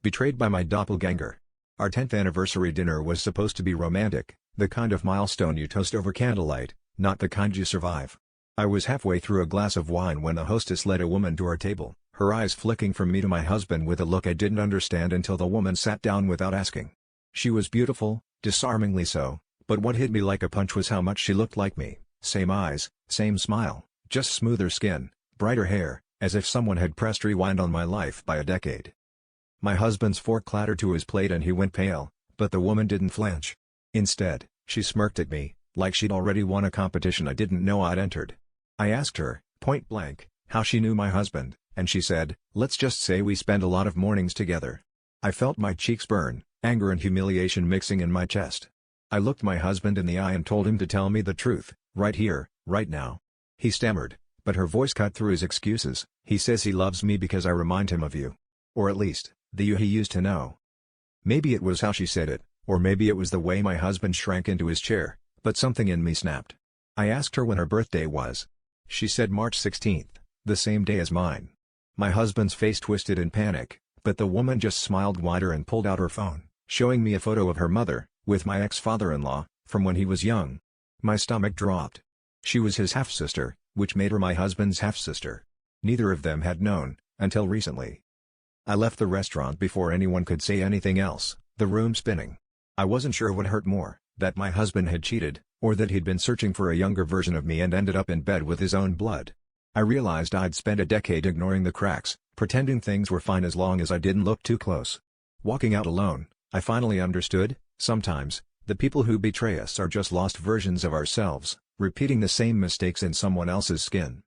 Betrayed by my doppelganger. Our 10th anniversary dinner was supposed to be romantic, the kind of milestone you toast over candlelight, not the kind you survive. I was halfway through a glass of wine when the hostess led a woman to our table, her eyes flicking from me to my husband with a look I didn't understand until the woman sat down without asking. She was beautiful, disarmingly so, but what hit me like a punch was how much she looked like me. Same eyes, same smile, just smoother skin, brighter hair, as if someone had pressed rewind on my life by a decade. My husband's fork clattered to his plate and he went pale, but the woman didn't flinch. Instead, she smirked at me, like she'd already won a competition I didn't know I'd entered. I asked her, point blank, how she knew my husband, and she said, "Let's just say we spend a lot of mornings together." I felt my cheeks burn, anger and humiliation mixing in my chest. I looked my husband in the eye and told him to tell me the truth, right here, right now. He stammered, but her voice cut through his excuses. He says he loves me because I remind him of you. Or at least, the you he used to know. Maybe it was how she said it, or maybe it was the way my husband shrank into his chair, but something in me snapped. I asked her when her birthday was. She said March 16th, the same day as mine. My husband's face twisted in panic, but the woman just smiled wider and pulled out her phone, showing me a photo of her mother, with my ex-father-in-law, from when he was young. My stomach dropped. She was his half-sister, which made her my husband's half-sister. Neither of them had known, until recently. I left the restaurant before anyone could say anything else, the room spinning. I wasn't sure what hurt more, that my husband had cheated, or that he'd been searching for a younger version of me and ended up in bed with his own blood. I realized I'd spent a decade ignoring the cracks, pretending things were fine as long as I didn't look too close. Walking out alone, I finally understood, sometimes, the people who betray us are just lost versions of ourselves, repeating the same mistakes in someone else's skin.